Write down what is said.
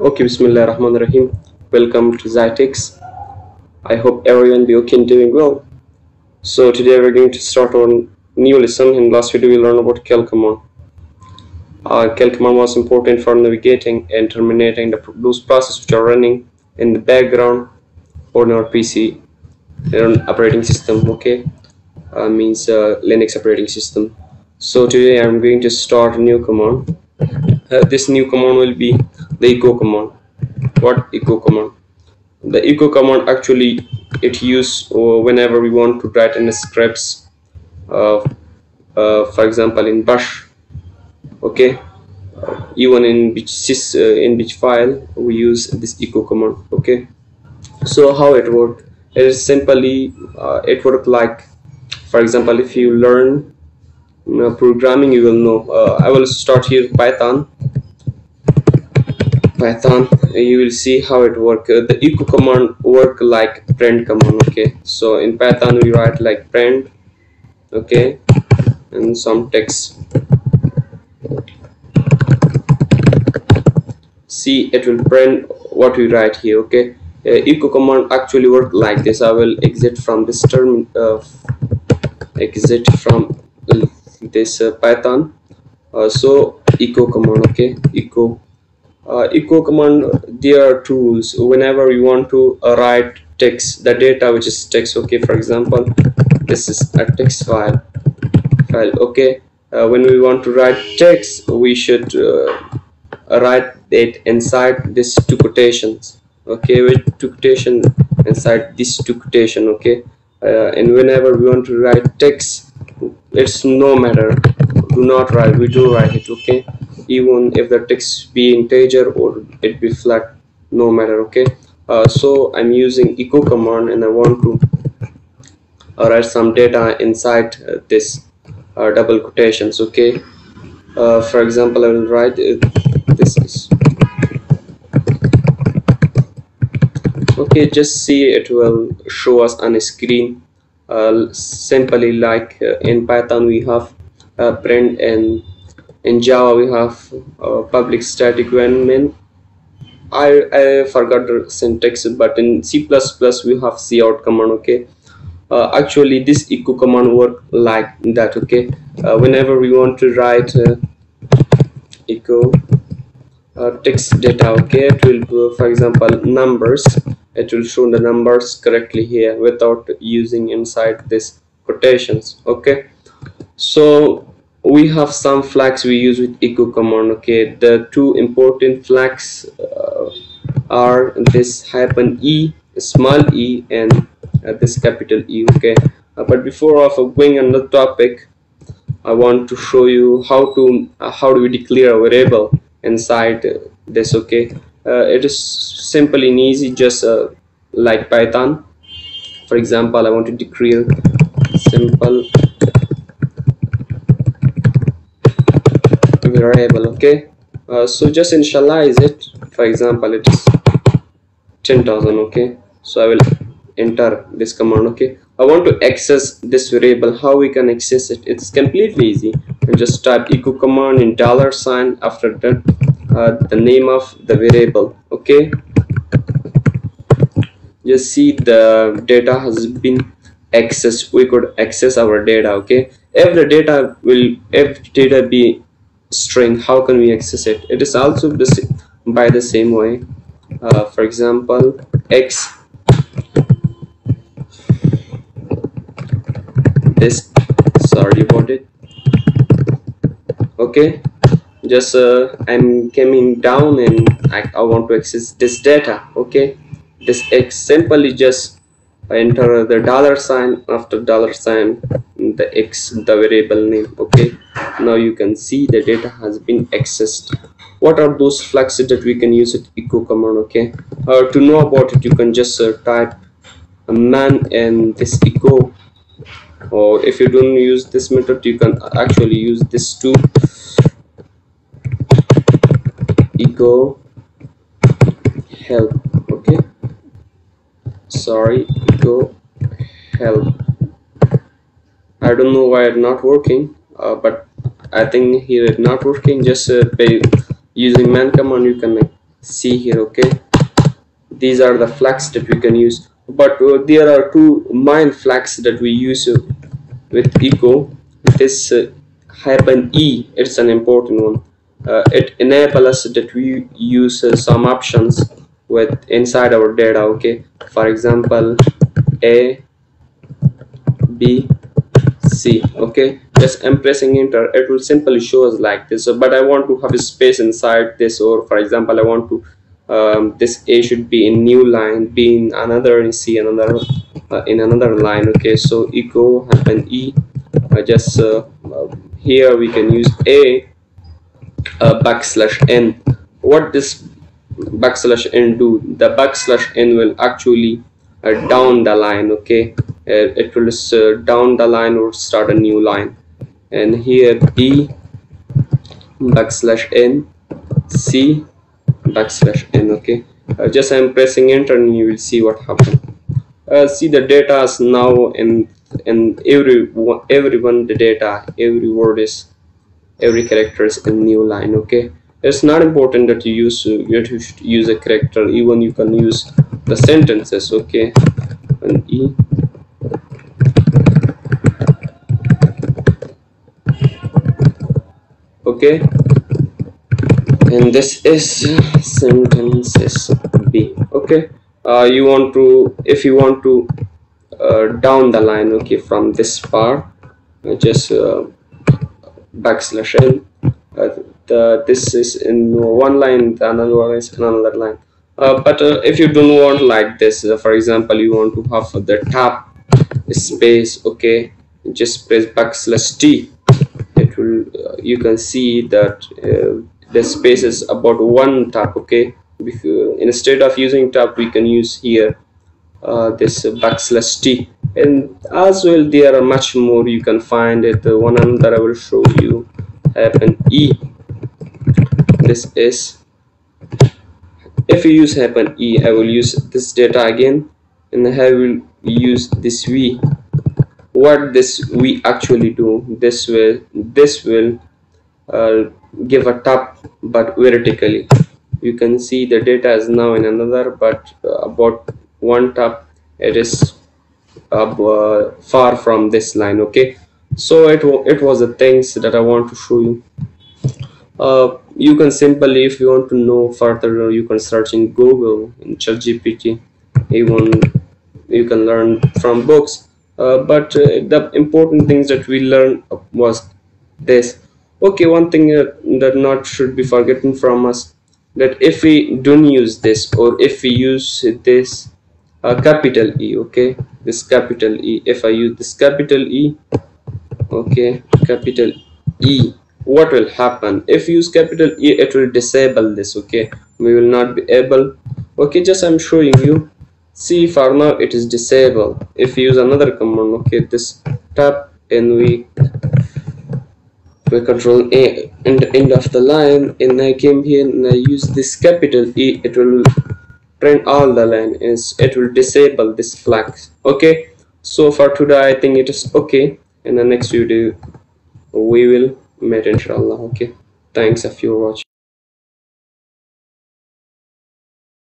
Okay, Bismillah Rahman Rahim. Welcome to Zytex. I hope everyone be okay and doing well. So today we're going to start on new lesson. In last video we learned about cal command. Cal command was important for navigating and terminating those processes which are running in the background on our PC, an operating system. Okay, means Linux operating system. So today I'm going to start a new command. This new command will be the echo command. What echo command? The echo command actually it used whenever we want to write in scripts, for example in bash. Okay, even in which file we use this echo command. Okay, so how it works? It is simply it works like, for example, if you learn programming, you will know. I will start here Python. You will see how it works. The echo command work like print command. Okay, so in Python we write like print, okay, and some text. See, it will print what we write here. Okay, echo command actually work like this. I will exit from this term, exit from this Python. So echo command. Okay, echo command, there are tools whenever we want to write text, the data which is text. Okay, for example, this is a text file. Okay, when we want to write text, we should write it inside these two quotations. Okay, with two quotation inside this two quotation. Okay, and whenever we want to write text, it's no matter, do not write, we do write it. Okay, even if the text be integer or it be flat, no matter. Okay, so I'm using echo command and I want to write some data inside this double quotations. Okay, for example, I will write this is okay. Just see, it will show us on a screen. Simply like in Python we have print, and in Java we have public static void main. I forgot the syntax, but in C++ we have cout command. Okay, actually this echo command work like that. Okay, whenever we want to write echo text data, okay, it will go, for example, numbers, it will show the numbers correctly here without using inside this quotations. Okay, so we have some flags we use with echo command. Okay, the two important flags are this -e, small e, and this capital E. Okay, but before of going on the topic, I want to show you how do we declare a variable inside this. Okay, it is simple and easy, just like Python. For example, I want to declare simple variable. Okay, so just initialize it. For example, it is 10,000. Okay, so I will enter this command. Okay, I want to access this variable. How we can access it? It's completely easy. And just type echo command in $, after that the name of the variable. Okay, just see the data has been accessed. We could access our data. Okay, if the data be string, how can we access it? It is also by the same way. For example, x, this, sorry about it. Okay, just I'm coming down and I want to access this data. Okay, this x, simply just enter the $, after $, the x, the variable name. Okay, now you can see the data has been accessed. What are those flags that we can use with echo command? Okay, to know about it, you can just type a man and this echo, or if you don't use this method, you can actually use this too, echo help. Okay, sorry, echo help. I don't know why it's not working, but I think here it's not working. Just by using man command you can see here. Okay, these are the flags that we can use, but there are two main flags that we use with echo. This hyphen e, it's an important one. It enables us that we use some options with inside our data. Okay, for example, a, b, c. Okay, just I'm pressing enter, it will simply show us like this. So, but I want to have a space inside this, or for example I want to this a should be in new line, b in another, and c another in another line. Okay, so echo hyphen e, just here we can use a backslash n. What this backslash n do? The backslash n will actually down the line. Okay, it will down the line or start a new line. And here b backslash n, c backslash n. Okay, just I'm pressing enter and you will see what happened. See, the data is now in everyone the data, every word is, every character is in new line. Okay, it's not important that you should use a character, even you can use the sentences. Okay, and e, okay, and this is sentences b. Okay, you want to, if you want to down the line, okay, from this part, just backslash n. This is in one line, the another one is in another line. But if you don't want like this, for example you want to have the tab space, okay, just press backslash t. It will you can see that the space is about one tab. Okay, instead of using tab we can use here this backslash t. And as well there are much more you can find it. One that I will show you happen e. This is, if you use happen e, I will use this data again, and I will use this v. What this v actually do, this will give a tap but vertically. You can see the data is now in another, but about one tap it is far from this line. Okay, so it was the things that I want to show you. You can simply, if you want to know further, you can search in Google, in ChatGPT. Even you can learn from books, but the important things that we learned was this. Okay, one thing that not should be forgotten from us, that if we don't use this, or if we use this capital E, okay, this capital E, if I use this capital E, okay, capital E, what will happen? If you use capital E, it will disable this. Okay, we will not be able. Okay, just I'm showing you. See, for now it is disabled. If you use another command, okay, this tab, and we control A in the end of the line, and I came here and I use this capital E, it will print all the line, and it will disable this flag. Okay, so for today I think it is okay. In the next video we will meet inshallah. Okay, thanks if you watch.